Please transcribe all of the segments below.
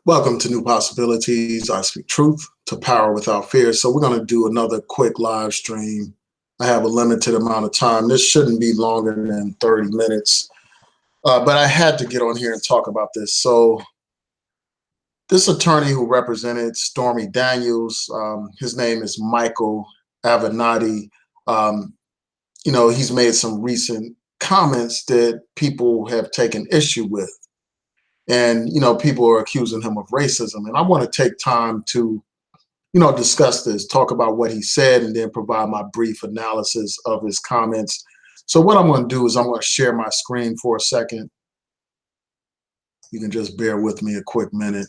Welcome to New Possibilities. I speak truth to power without fear. So we're going to do another quick live stream. I have a limited amount of time. This shouldn't be longer than 30 minutes. But I had to get on here and talk about this. So this attorney who represented Stormy Daniels, his name is Michael Avenatti. He's made some recent comments that people have taken issue with. And, people are accusing him of racism. And I want to take time to, discuss this, talk about what he said, and then provide my brief analysis of his comments. So what I'm going to do is I'm going to share my screen for a second. You can just bear with me a quick minute.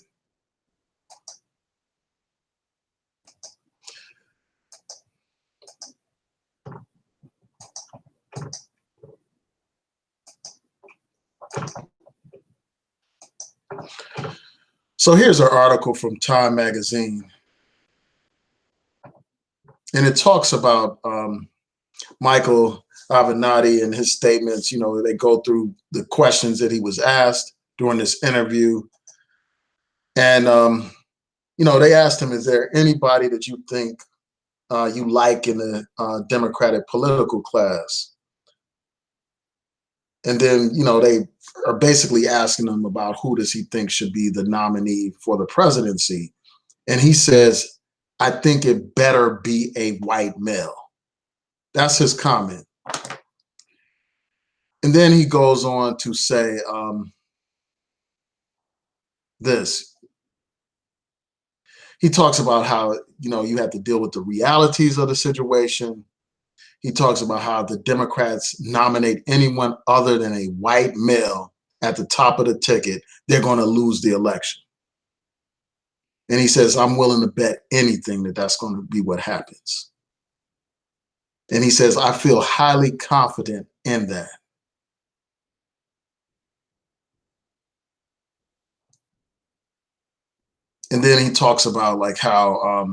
So here's an article from Time magazine. And it talks about Michael Avenatti and his statements. They go through the questions that he was asked during this interview. And, they asked him, is there anybody that you think you like in the Democratic political class? And then, they are basically asking him about who does he think should be the nominee for the presidency. And he says, I think it better be a white male. That's his comment. And then he goes on to say this. He talks about how, you have to deal with the realities of the situation. He talks about how the Democrats nominate anyone other than a white male at the top of the ticket, they're going to lose the election. And he says, I'm willing to bet anything that that's going to be what happens. And he says, I feel highly confident in that. And then he talks about like how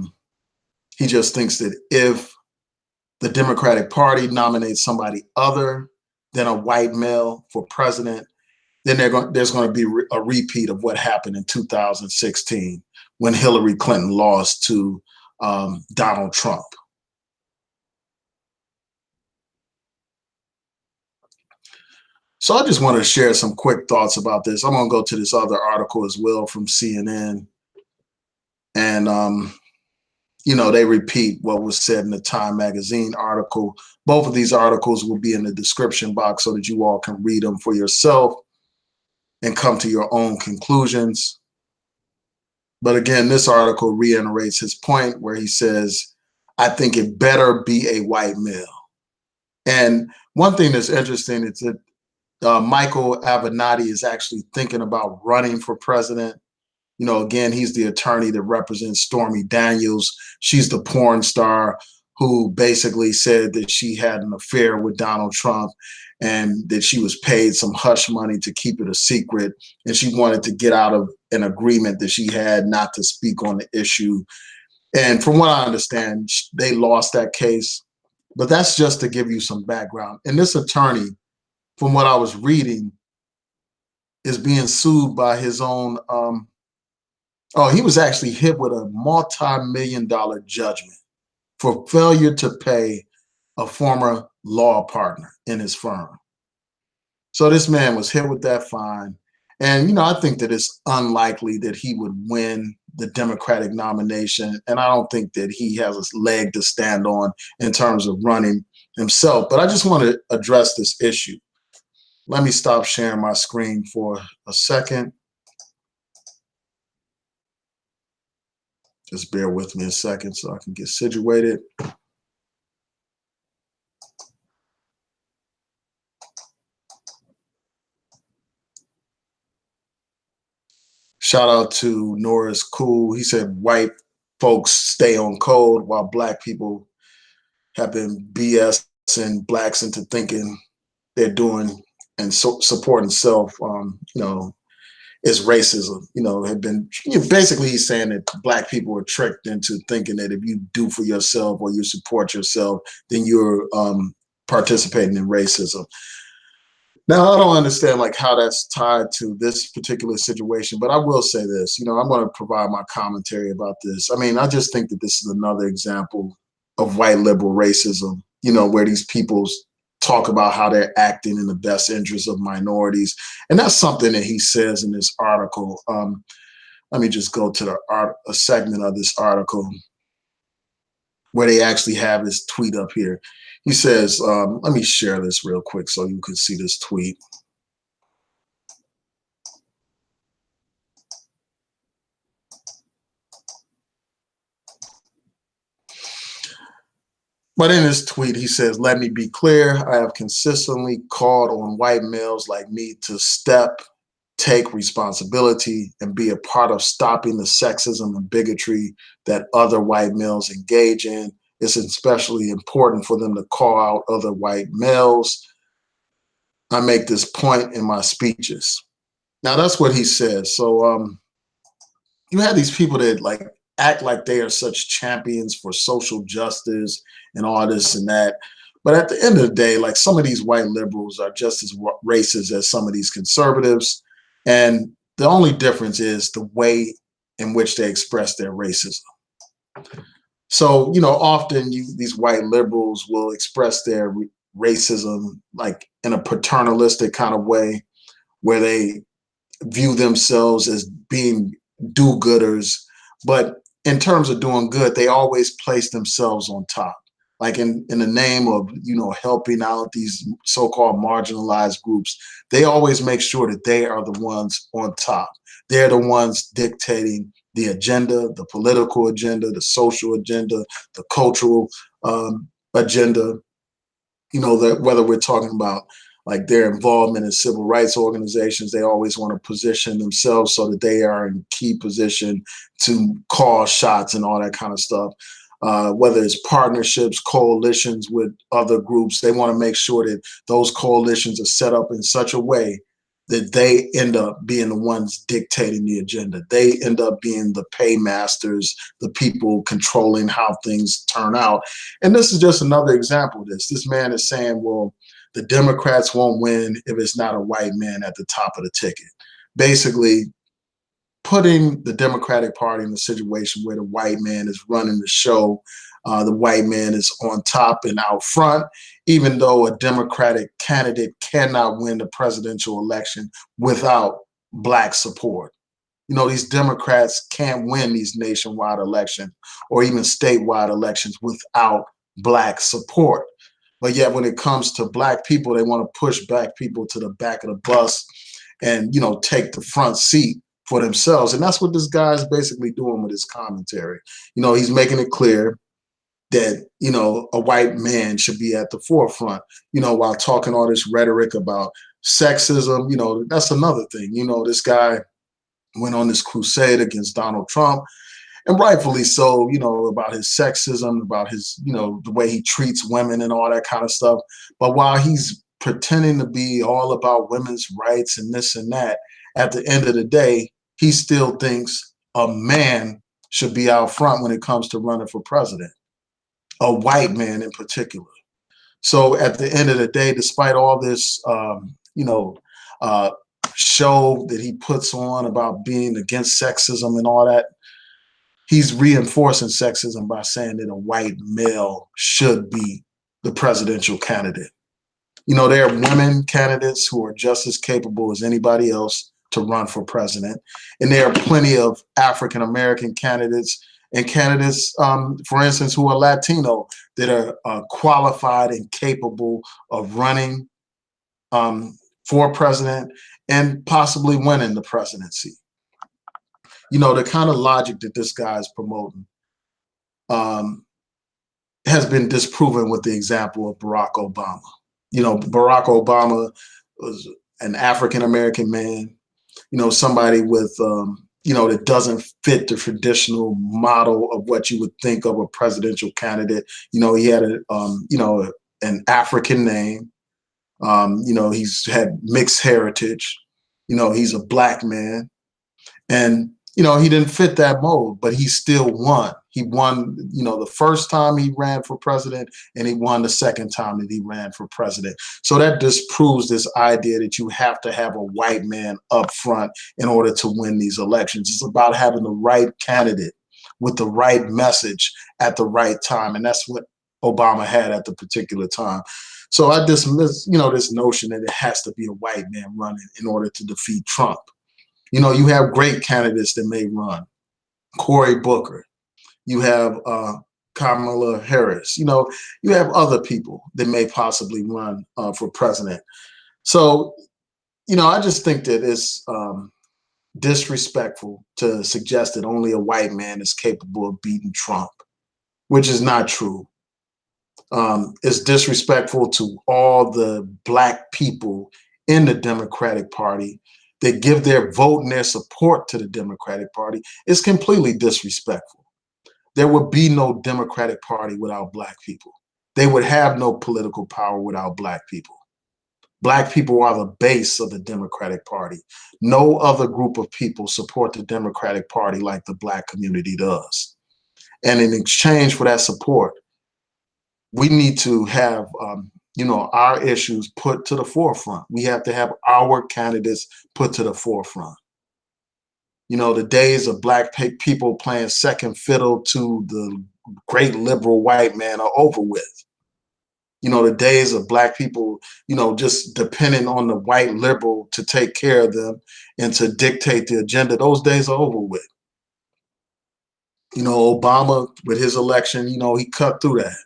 he just thinks that if the Democratic Party nominates somebody other than a white male for president, then there's going to be a repeat of what happened in 2016 when Hillary Clinton lost to Donald Trump. So I just want to share some quick thoughts about this. I'm going to go to this other article as well from CNN. And, they repeat what was said in the Time magazine article. Both of these articles will be in the description box so that you all can read them for yourself and come to your own conclusions. But again, this article reiterates his point where he says, I think it better be a white male. And one thing that's interesting is that Michael Avenatti is actually thinking about running for president. Again, he's the attorney that represents Stormy Daniels. She's the porn star who basically said that she had an affair with Donald Trump and that she was paid some hush money to keep it a secret. And she wanted to get out of an agreement that she had not to speak on the issue. And from what I understand, they lost that case. But that's just to give you some background. And this attorney, from what I was reading, is being sued by his own he was actually hit with a multi-million-dollar judgment for failure to pay a former law partner in his firm. So this man was hit with that fine. And, I think that it's unlikely that he would win the Democratic nomination. And I don't think that he has a leg to stand on in terms of running himself. But I just want to address this issue. Let me stop sharing my screen for a second. Just bear with me a second so I can get situated. Shout out to Norris Cool. He said white folks stay on code while black people have been BSing blacks into thinking they're doing and supporting self, is racism. Have been basically he's saying that black people are tricked into thinking that if you do for yourself or you support yourself, then you're participating in racism. Now, I don't understand like how that's tied to this particular situation, but I will say this, I'm going to provide my commentary about this. I mean, I just think that this is another example of white liberal racism, where these people talk about how they're acting in the best interest of minorities. And that's something that he says in this article. Let me just go to a segment of this article where they actually have his tweet up here. He says, let me share this real quick so you can see this tweet. But in his tweet, he says, let me be clear. I have consistently called on white males like me to take responsibility, and be a part of stopping the sexism and bigotry that other white males engage in. It's especially important for them to call out other white males. I make this point in my speeches. Now, that's what he says. So you have these people that like act like they are such champions for social justice and all this and that. But at the end of the day, like, some of these white liberals are just as racist as some of these conservatives. And the only difference is the way in which they express their racism. So, often these white liberals will express their racism like in a paternalistic kind of way, where they view themselves as being do-gooders. But in terms of doing good, they always place themselves on top. Like in the name of, helping out these so-called marginalized groups, they always make sure that they are the ones on top. They're the ones dictating the agenda, the political agenda, the social agenda, the cultural agenda, that whether we're talking about like their involvement in civil rights organizations, they always want to position themselves so that they are in key position to call shots and all that kind of stuff. Whether it's partnerships, coalitions with other groups, they want to make sure that those coalitions are set up in such a way that they end up being the ones dictating the agenda. They end up being the paymasters, the people controlling how things turn out. And this is just another example of this. This man is saying, well, the Democrats won't win if it's not a white man at the top of the ticket. Basically, putting the Democratic Party in a situation where the white man is running the show, the white man is on top and out front, even though a Democratic candidate cannot win the presidential election without Black support. These Democrats can't win these nationwide elections or even statewide elections without Black support. But yet when it comes to Black people, they want to push Black people to the back of the bus and, take the front seat for themselves. And that's what this guy is basically doing with his commentary. He's making it clear that, a white man should be at the forefront, while talking all this rhetoric about sexism. That's another thing. This guy went on this crusade against Donald Trump, and rightfully so, about his sexism, about his, the way he treats women and all that kind of stuff. But while he's pretending to be all about women's rights and this and that, at the end of the day, he still thinks a man should be out front when it comes to running for president, a white man in particular. So at the end of the day, despite all this, show that he puts on about being against sexism and all that, he's reinforcing sexism by saying that a white male should be the presidential candidate. There are women candidates who are just as capable as anybody else to run for president. And there are plenty of African-American candidates and candidates, for instance, who are Latino, that are qualified and capable of running for president and possibly winning the presidency. The kind of logic that this guy is promoting has been disproven with the example of Barack Obama. Barack Obama was an African-American man, somebody with, that doesn't fit the traditional model of what you would think of a presidential candidate. He had an African name. He's had mixed heritage. He's a Black man. And, he didn't fit that mold, but he still won. He won, the first time he ran for president, and he won the second time that he ran for president. So that disproves this idea that you have to have a white man up front in order to win these elections. It's about having the right candidate with the right message at the right time. And that's what Obama had at the particular time. So I dismiss, this notion that it has to be a white man running in order to defeat Trump. You have great candidates that may run. Cory Booker. You have Kamala Harris. You have other people that may possibly run for president. So, I just think that it's disrespectful to suggest that only a white man is capable of beating Trump, which is not true. It's disrespectful to all the Black people in the Democratic Party that give their vote and their support to the Democratic Party. It's completely disrespectful. There would be no Democratic Party without Black people. They would have no political power without Black people. Black people are the base of the Democratic Party. No other group of people support the Democratic Party like the Black community does. And in exchange for that support, we need to have our issues put to the forefront. We have to have our candidates put to the forefront. The days of Black people playing second fiddle to the great liberal white man are over with. The days of Black people, just depending on the white liberal to take care of them and to dictate the agenda, those days are over with. Obama, with his election, he cut through that.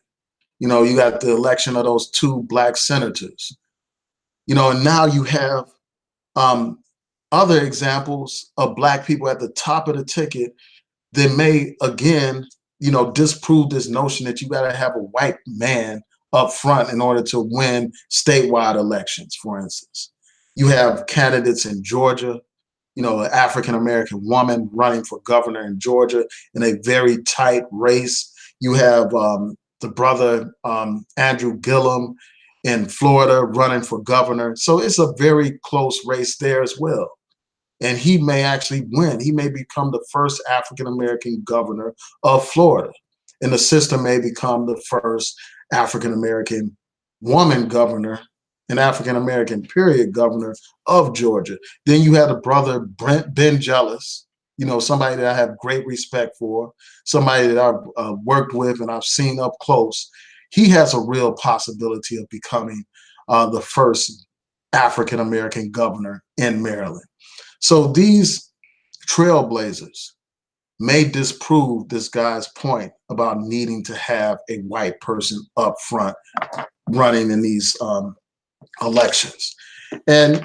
You got the election of those 2 Black senators. And now you have other examples of Black people at the top of the ticket that may, again, disprove this notion that you got to have a white man up front in order to win statewide elections, for instance. You have candidates in Georgia, an African-American woman running for governor in Georgia in a very tight race. You have the brother Andrew Gillum in Florida running for governor. So it's a very close race there as well. And he may actually win. He may become the first African-American governor of Florida. And the sister may become the first African-American woman governor, an African-American period governor of Georgia. Then you have the brother Ben Jealous, somebody that I have great respect for, somebody that I've worked with and I've seen up close. He has a real possibility of becoming the first African-American governor in Maryland. So these trailblazers may disprove this guy's point about needing to have a white person up front running in these elections. And,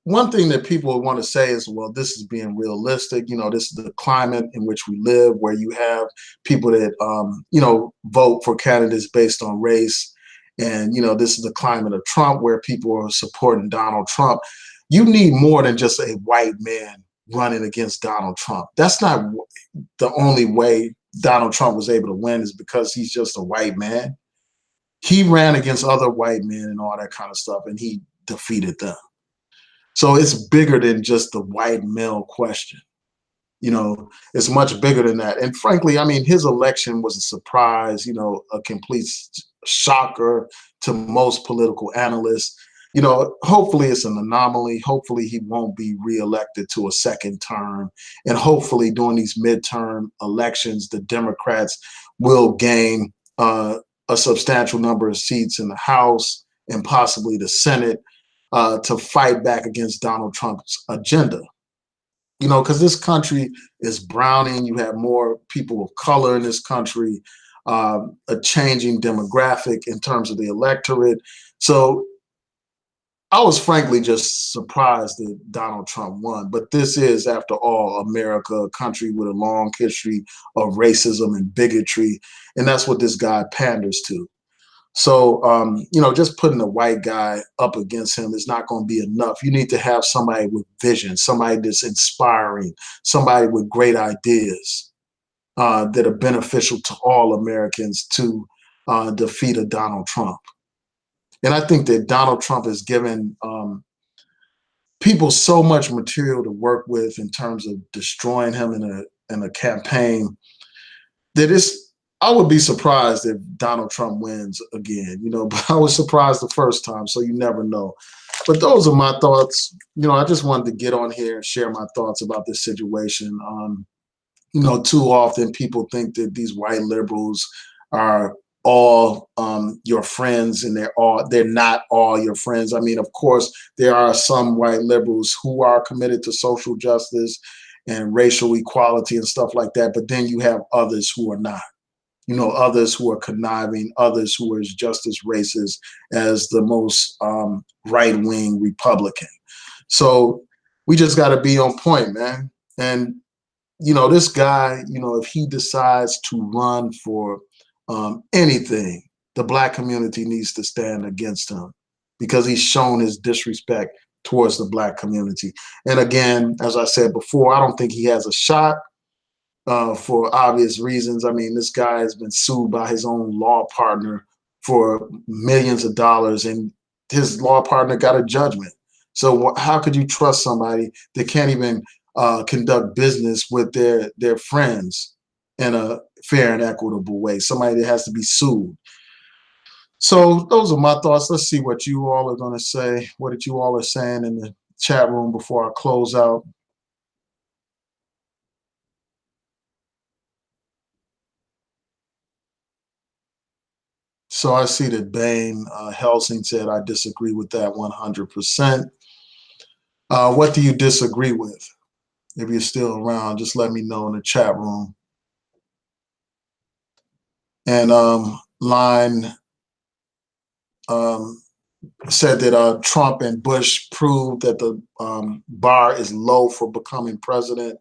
one thing that people want to say is, well, this is being realistic. This is the climate in which we live, where you have people that, vote for candidates based on race. And, this is the climate of Trump, where people are supporting Donald Trump. You need more than just a white man running against Donald Trump. That's not the only way Donald Trump was able to win, is because he's just a white man. He ran against other white men and all that kind of stuff, and he defeated them. So it's bigger than just the white male question. It's much bigger than that. And frankly, his election was a surprise, a complete shocker to most political analysts. Hopefully it's an anomaly. Hopefully he won't be reelected to a second term. And hopefully during these midterm elections, the Democrats will gain a substantial number of seats in the House and possibly the Senate to fight back against Donald Trump's agenda. Because this country is browning. You have more people of color in this country, a changing demographic in terms of the electorate. So I was frankly just surprised that Donald Trump won. But this is, after all, America, a country with a long history of racism and bigotry. And that's what this guy panders to. So, just putting a white guy up against him is not going to be enough. You need to have somebody with vision, somebody that's inspiring, somebody with great ideas that are beneficial to all Americans to defeat a Donald Trump. And I think that Donald Trump has given people so much material to work with in terms of destroying him in a campaign that it's I would be surprised if Donald Trump wins again, but I was surprised the first time, so you never know. But those are my thoughts. I just wanted to get on here and share my thoughts about this situation. Too often people think that these white liberals are all your friends, and they're not all your friends. I mean, of course, there are some white liberals who are committed to social justice and racial equality and stuff like that, but then you have others who are not. Others who are conniving, others who are just as racist as the most right-wing Republican. So we just got to be on point, man. And this guy, if he decides to run for anything, the black community needs to stand against him because he's shown his disrespect towards the black community. And again, as I said before, I don't think he has a shot for obvious reasons. I mean, this guy has been sued by his own law partner for millions of dollars, and his law partner got a judgment. So how could you trust somebody that can't even conduct business with their friends in a fair and equitable way? Somebody that has to be sued. So those are my thoughts. Let's see what you all are going to say. What did you all are saying in the chat room before I close out? So I see that Bain Helsing said, I disagree with that 100%. What do you disagree with? If you're still around, just let me know in the chat room. And Line said that Trump and Bush proved that the bar is low for becoming president.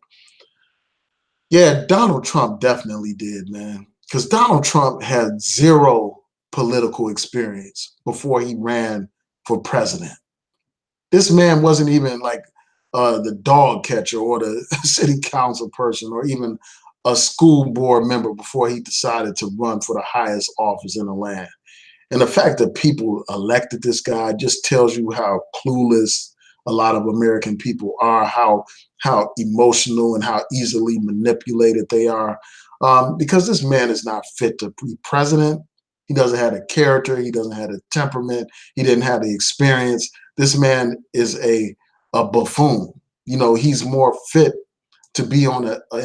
Yeah, Donald Trump definitely did, man. Because Donald Trump had zero political experience before he ran for president. This man wasn't even like the dog catcher or the city council person or even a school board member before he decided to run for the highest office in the land. And the fact that people elected this guy just tells you how clueless a lot of American people are, how emotional and how easily manipulated they are. Because this man is not fit to be president. He doesn't have the character. He doesn't have the temperament. He didn't have the experience. This man is a buffoon. He's more fit to be in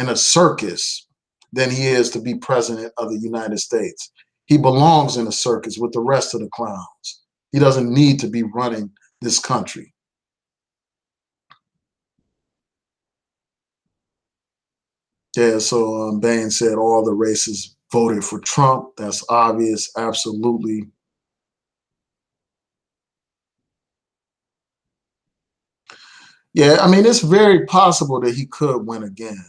a circus than he is to be president of the United States. He belongs in a circus with the rest of the clowns. He doesn't need to be running this country. Yeah, so Bain said all the races voted for Trump. That's obvious, absolutely. Yeah, I mean, it's very possible that he could win again.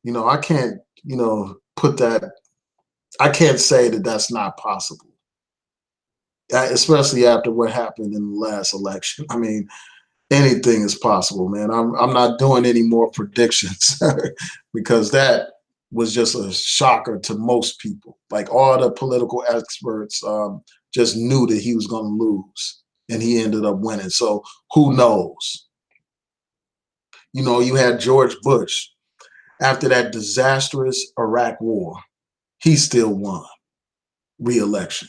I can't, put that, I can't say that that's not possible, especially after what happened in the last election. I mean, anything is possible, man. I'm not doing any more predictions because that was just a shocker to most people. Like all the political experts just knew that he was going to lose, and he ended up winning. So who knows? You had George Bush after that disastrous Iraq war. He still won re-election.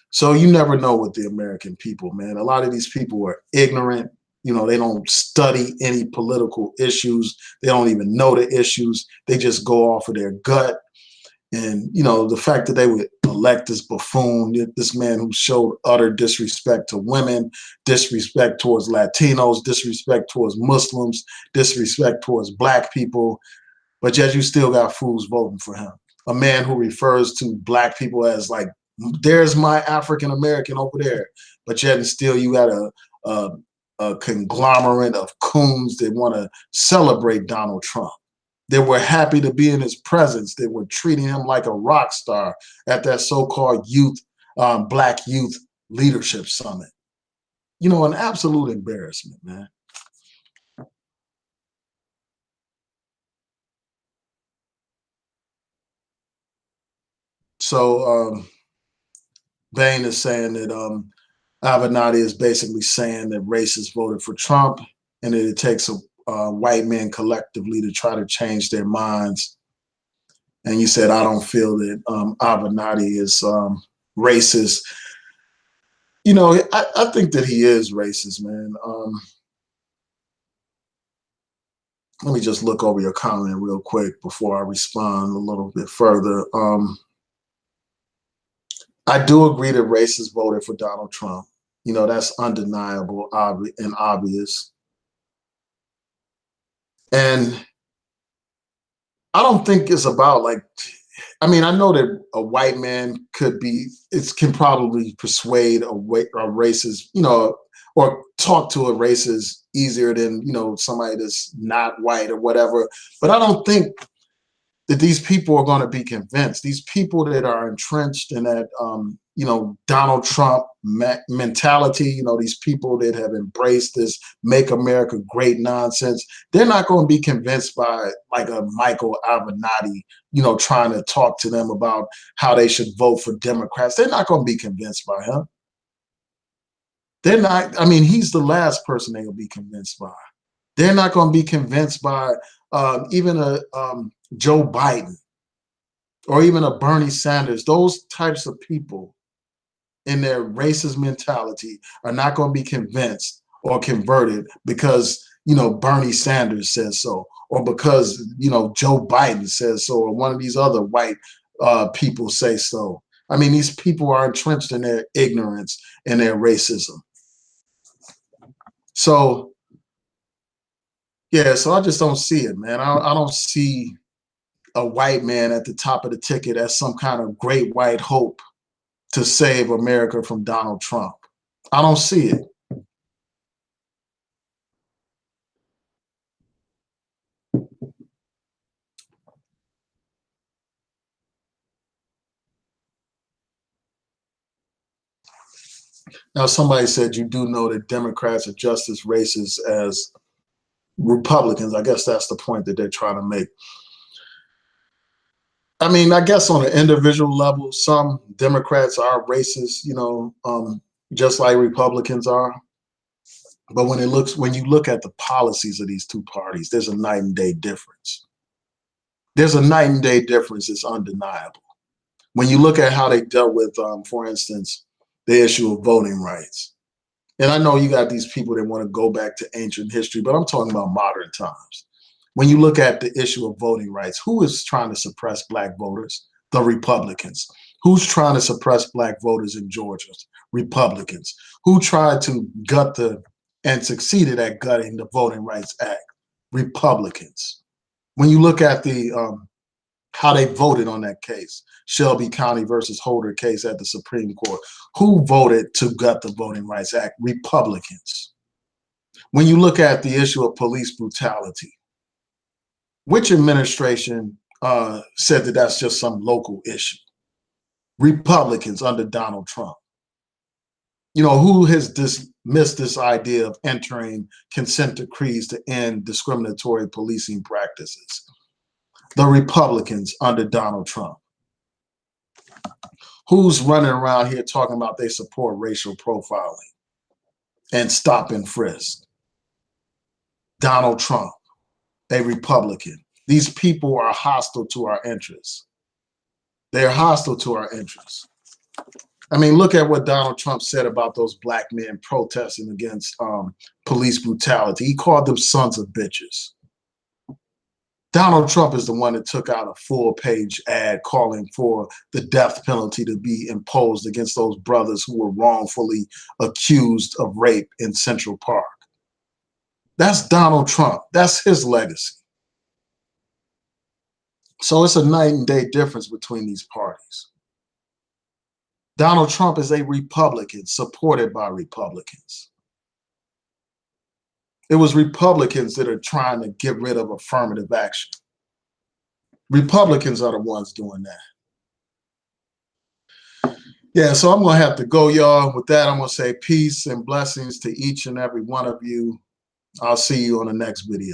So you never know with the American people, man. A lot of these people are ignorant. They don't study any political issues. They don't even know the issues. They just go off of their gut. And, the fact that they would elect this buffoon, this man who showed utter disrespect to women, disrespect towards Latinos, disrespect towards Muslims, disrespect towards black people, but yet you still got fools voting for him. A man who refers to black people as like, there's my African American over there, but yet and still you got a conglomerate of coons that want to celebrate Donald Trump. They were happy to be in his presence. They were treating him like a rock star at that so-called Black Youth Leadership Summit. An absolute embarrassment, man. So Bain is saying that Avenatti is basically saying that racists voted for Trump. and that it takes white men collectively to try to change their minds. And you said, I don't feel that Avenatti is racist. You know, I think that he is racist, man. Let me just look over your comment real quick before I respond a little bit further. I do agree that racists voted for Donald Trump. You know, that's undeniable and obvious. And I don't think it's about like, I mean, I know that a white man can probably persuade a racist, you know, or talk to a racist easier than, you know, somebody that's not white or whatever. But I don't think that these people are going to be convinced. These people that are entrenched in that, you know, Donald Trump mentality, you know, these people that have embraced this "Make America Great" nonsense, they're not going to be convinced by like a Michael Avenatti, you know, trying to talk to them about how they should vote for Democrats. They're not going to be convinced by him. They're not. I mean, he's the last person they will be convinced by. They're not going to be convinced by even a Joe Biden or even a Bernie Sanders. Those types of people in their racist mentality are not going to be convinced or converted because, you know, Bernie Sanders says so, or because, you know, Joe Biden says so, or one of these other white people say so. I mean, these people are entrenched in their ignorance and their racism. So, yeah, so I just don't see it, man. I don't see a white man at the top of the ticket as some kind of great white hope to save America from Donald Trump. I don't see it. Now, somebody said you do know that Democrats are just as racist as Republicans. I guess that's the point that they're trying to make. I mean, I guess on an individual level, some Democrats are racist, you know, just like Republicans are. But when you look at the policies of these two parties, there's a night and day difference. There's a night and day difference. It's undeniable. When you look at how they dealt with, for instance, the issue of voting rights. And I know you got these people that want to go back to ancient history, but I'm talking about modern times. When you look at the issue of voting rights, who is trying to suppress black voters? The Republicans. Who's trying to suppress black voters in Georgia? Republicans. Who tried to and succeeded at gutting the Voting Rights Act? Republicans. When you look at the how they voted on that case, Shelby County versus Holder case at the Supreme Court, who voted to gut the Voting Rights Act? Republicans. When you look at the issue of police brutality, which administration said that that's just some local issue? Republicans under Donald Trump. You know, who has dismissed this idea of entering consent decrees to end discriminatory policing practices? The Republicans under Donald Trump. Who's running around here talking about they support racial profiling and stop and frisk? Donald Trump, a Republican. These people are hostile to our interests. They're hostile to our interests. I mean, look at what Donald Trump said about those black men protesting against police brutality. He called them sons of bitches. Donald Trump is the one that took out a full-page ad calling for the death penalty to be imposed against those brothers who were wrongfully accused of rape in Central Park. That's Donald Trump. That's his legacy. So it's a night and day difference between these parties. Donald Trump is a Republican supported by Republicans. It was Republicans that are trying to get rid of affirmative action. Republicans are the ones doing that. Yeah, so I'm going to have to go, y'all. With that, I'm going to say peace and blessings to each and every one of you. I'll see you on the next video.